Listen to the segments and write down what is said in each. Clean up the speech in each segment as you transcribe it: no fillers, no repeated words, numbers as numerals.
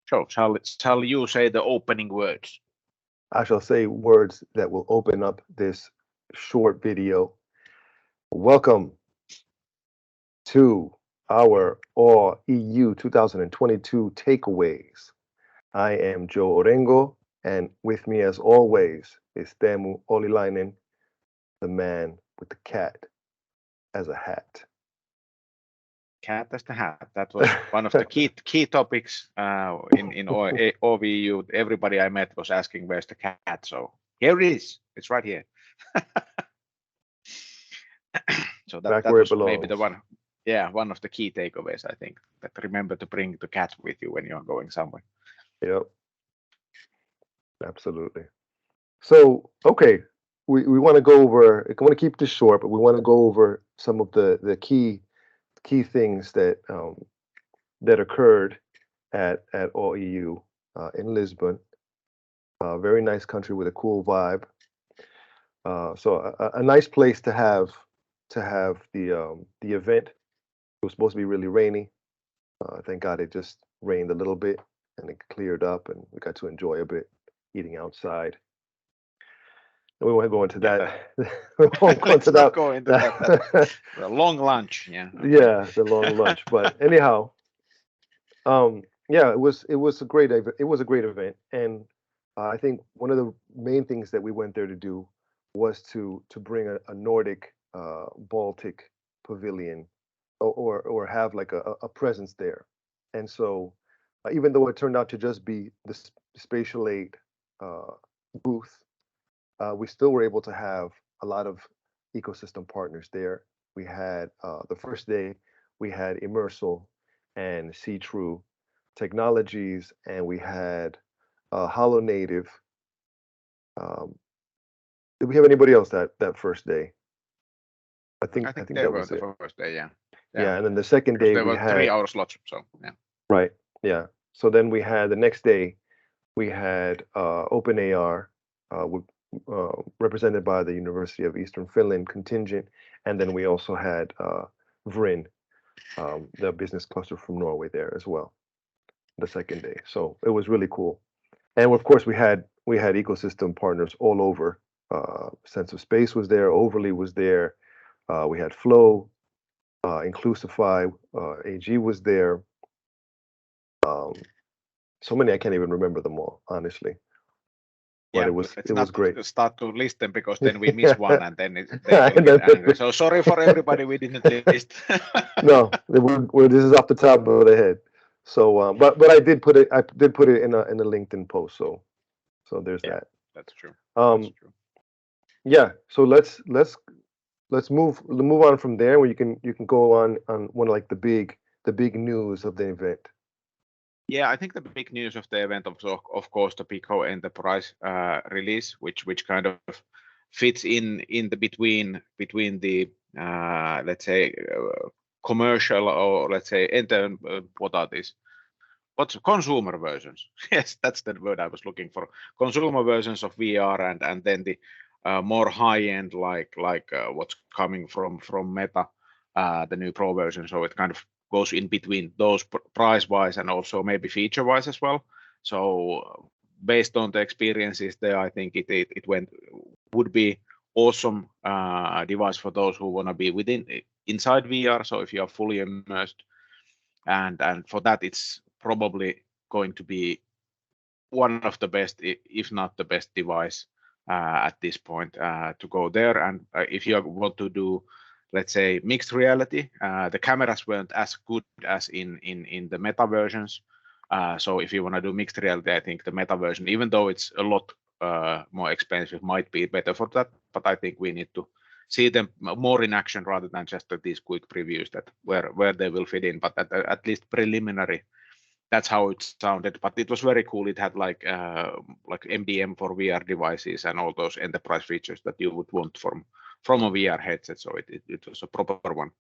So shall you say the opening words? I shall say words that will open up this short video. Welcome to our All EU 2022 takeaways. I am Joe Orengo, and with me as always is Teemu Olilainen, the man with the cat as a hat. Cat as the hat. That was one of the key topics in OVU. Everybody I met was asking, where's the cat? So here it is. It's right here. So that was maybe the one. Yeah, one of the key takeaways, I think. That remember to bring the cat with you when you're going somewhere. Yep. Absolutely. So, okay, we want to go over, I want to keep this short, but we want to go over some of the key things that that occurred at All EU in Lisbon. Very nice country with a cool vibe. So a nice place to have the event. It was supposed to be really rainy. Thank God it just rained a little bit and it cleared up, and we got to enjoy a bit eating outside. And we won't go into that. We won't go into that. Go into that. The long lunch, yeah. Okay. Yeah, the long lunch. But anyhow, yeah, it was a great event, and I think one of the main things that we went there to do was to bring a Nordic Baltic pavilion, or have like a presence there. And so even though it turned out to just be the Spatial8 booth, we still were able to have a lot of ecosystem partners there. We had the first day we had Immersal and See True Technologies, and we had Hollow Native. Did we have anybody else that first day? I think that was the first day, yeah. Yeah, and then the second day there we were had 3-hour slots, so yeah. Right, yeah. So then we had the next day we had OpenAR, represented by the University of Eastern Finland contingent, and then we also had Fynd, the business cluster from Norway there as well, the second day. So it was really cool, and of course we had ecosystem partners all over. Sense of Space was there, Overly was there, we had Flow, Inclusify, AG was there. So many I can't even remember them all, honestly. But yeah, it was great. Let's start to list them, because then we miss one, and then they will get angry. So sorry for everybody we didn't list. No, this is off the top of the head. So, but I did put it in a LinkedIn post. So there's that. That's true. That's true. Yeah. So let's move on from there, where you can go on one of like the big news of the event. Yeah, I think the big news of the event was, of course, the PICO Enterprise release, which kind of fits in the between the let's say commercial, or let's say what are these? What's consumer versions? Yes, that's the word I was looking for. Consumer versions of VR, and then the more high end, like what's coming from Meta, the new Pro version. So it kind of goes in between those price-wise and also maybe feature-wise as well. So based on the experiences there, I think it would be awesome device for those who want to be inside VR. So if you are fully immersed, and for that, it's probably going to be one of the best, if not the best device at this point to go there. And if you want to do, let's say, mixed reality, the cameras weren't as good as in the Meta versions. So if you want to do mixed reality, I think the Meta version, even though it's a lot more expensive, might be better for that. But I think we need to see them more in action rather than just these quick previews that where they will fit in. But at least preliminary, that's how it sounded. But it was very cool. It had like MDM for VR devices and all those enterprise features that you would want from a VR headset. So it was a proper one.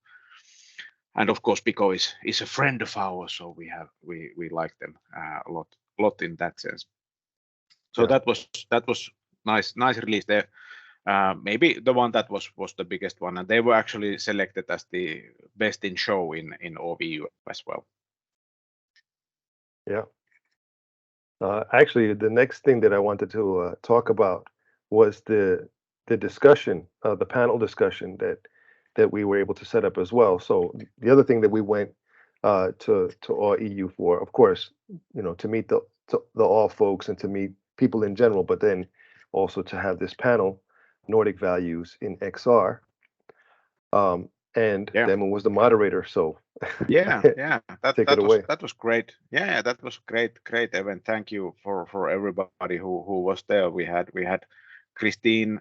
And of course, PICO is a friend of ours, so we like them a lot in that sense. So yeah. that was nice release there. Maybe the one that was the biggest one, and they were actually selected as the best in show in OVU as well. Yeah, Actually, the next thing that I wanted to talk about was the discussion, the panel discussion that we were able to set up as well. So the other thing that we went to all EU for, of course, to meet the all folks and to meet people in general, but then also to have this panel, Nordic Values in XR. And Teemu was the moderator, so that was great. Yeah, that was great event. Thank you for everybody who was there. We had Kristine,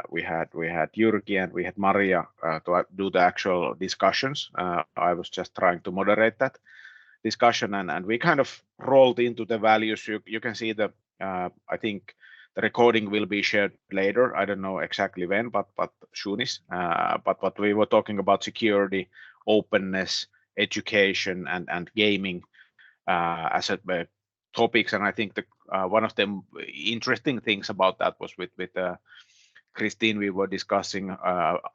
we had Jyrki, and we had Maria to do the actual discussions. I was just trying to moderate that discussion, and we kind of rolled into the values. You can see the I think the recording will be shared later. I don't know exactly when, but soonish. But what we were talking about security, openness, education, and gaming as topics. And I think one of the interesting things about that was with Kristine, we were discussing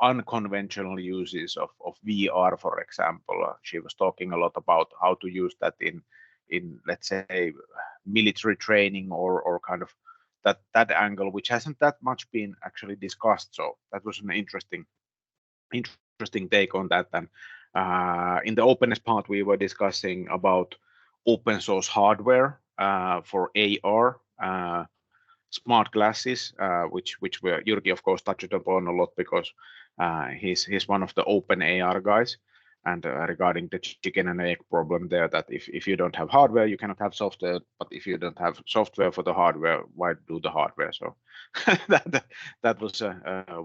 unconventional uses of VR, for example. She was talking a lot about how to use that in let's say military training or kind of that angle, which hasn't that much been actually discussed. So that was an interesting take on that. And in the openness part, we were discussing about open source hardware for AR smart glasses, which were Jyrki, of course, touched upon a lot because he's one of the OpenAR guys. And regarding the chicken and egg problem there, that if you don't have hardware, you cannot have software. But if you don't have software for the hardware, why do the hardware? So that was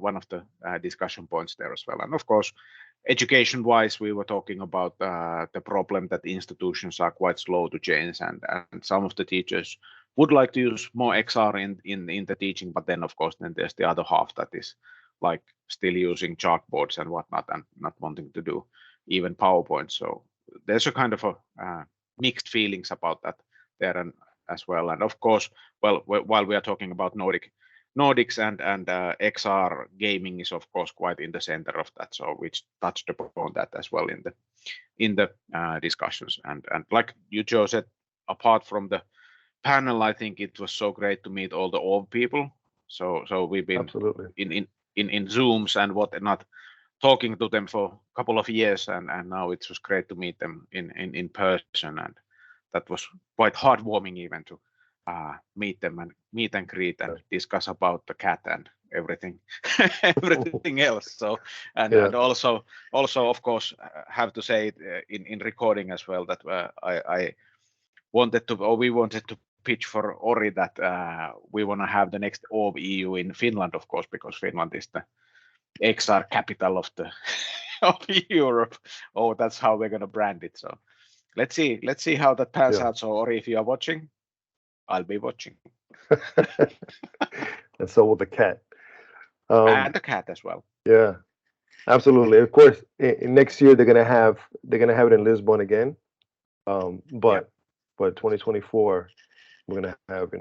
one of the discussion points there as well. And of course, education-wise, we were talking about the problem that institutions are quite slow to change, and some of the teachers would like to use more XR in the teaching, but then of course then there's the other half that is like still using chalkboards and whatnot and not wanting to do even PowerPoint. So there's a kind of a mixed feelings about that there and as well. And of course, well, while we are talking about Nordics and XR, gaming is of course quite in the center of that. So which touched upon that as well in the discussions. And like you, Joe, said, apart from the panel, I think it was so great to meet all the old people. So we've been absolutely in Zooms and whatnot, talking to them for a couple of years, and now it was great to meet them in person, and that was quite heartwarming even to meet them and meet and greet and discuss about the cat and everything everything else. So and also of course have to say it, in recording as well, that I wanted to, or we wanted to pitch for Ori that we want to have the next OV EU in Finland, of course, because Finland is the XR capital of the of Europe. Oh, that's how we're gonna brand it. So let's see how that pans out. So Ori, if you are watching, I'll be watching. And so will the cat. And the cat as well. Yeah, absolutely. Of course, next year they're gonna have it in Lisbon again. But 2024 we're gonna have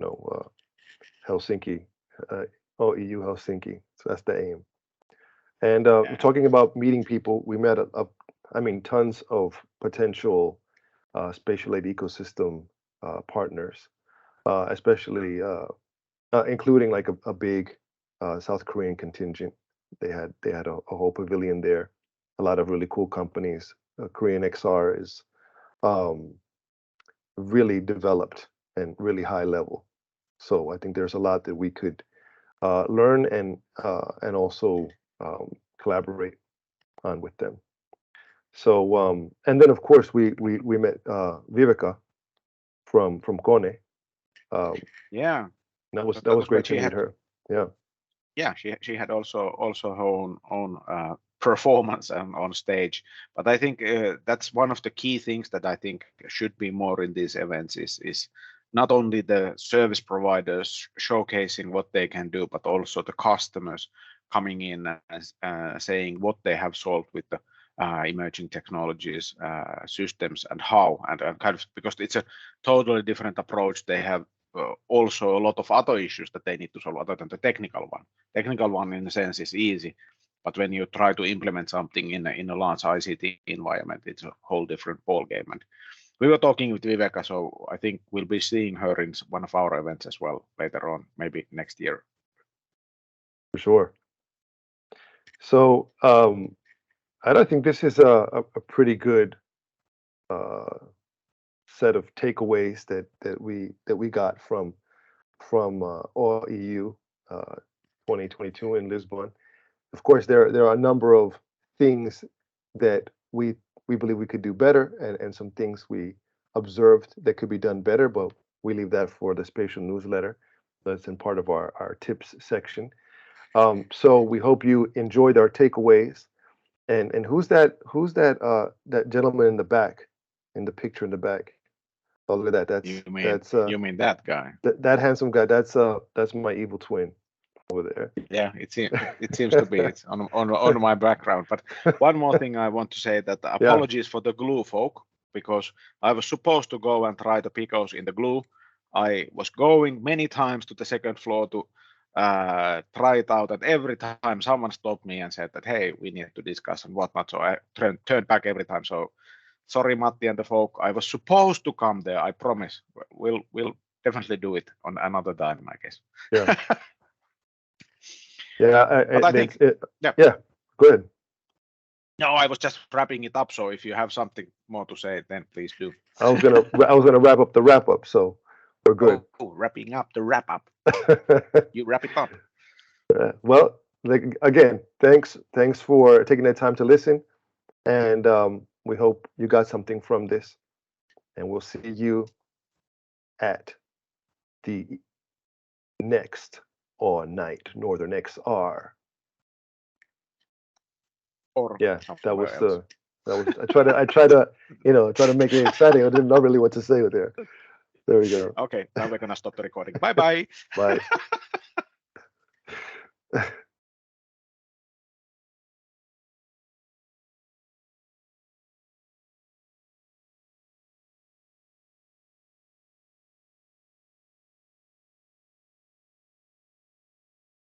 Helsinki, EU Helsinki. So that's the aim. And talking about meeting people, we met tons of potential Spatial8 ecosystem partners, especially including like a big South Korean contingent. They had a whole pavilion there, a lot of really cool companies. Korean XR is really developed and really high level. So I think there's a lot that we could learn and also collaborate on with them. So and then of course we met Viveka from KONE. That was great to meet her. She had also her own performance on stage. But I think that's one of the key things that I think should be more in these events is not only the service providers showcasing what they can do, but also the customers coming in and saying what they have solved with the emerging technologies, systems, and how, and kind of, because it's a totally different approach. They have also a lot of other issues that they need to solve other than the technical one. Technical one in a sense is easy, but when you try to implement something in a large ICT environment, it's a whole different ball game. we were talking with Viveka, so I think we'll be seeing her in one of our events as well later on, maybe next year. For sure. So I think this is a pretty good set of takeaways that we got from All EU 2022 in Lisbon. Of course, there are a number of things that we believe we could do better, and some things we observed that could be done better, but we leave that for the Spatial newsletter. That's in part of our tips section. So we hope you enjoyed our takeaways. And who's that gentleman in the back, in the picture in the back? Oh, look at that. You mean that guy? That handsome guy. That's my evil twin over there. Yeah, it seems to be. It's on my background. But one more thing I want to say, that apologies for the glue folk, because I was supposed to go and try the pickles in the glue. I was going many times to the second floor to try it out, and every time someone stopped me and said that, hey, we need to discuss and whatnot. So I turned back every time. So sorry, Matti and the folk. I was supposed to come there. I promise. We'll definitely do it on another time, I guess. Yeah. Yeah. But I think. Yeah. Go ahead. No, I was just wrapping it up. So if you have something more to say, then please do. I was gonna wrap up the wrap up. So we're good. Oh, wrapping up the wrap up. You wrap it up. Well, again, thanks for taking the time to listen, and we hope you got something from this, and we'll see you at the next all-night Northern XR. Or yeah, that was I try to make it exciting. I didn't know really what to say with there. There we go. Okay, now we're gonna stop the recording. Bye. Bye.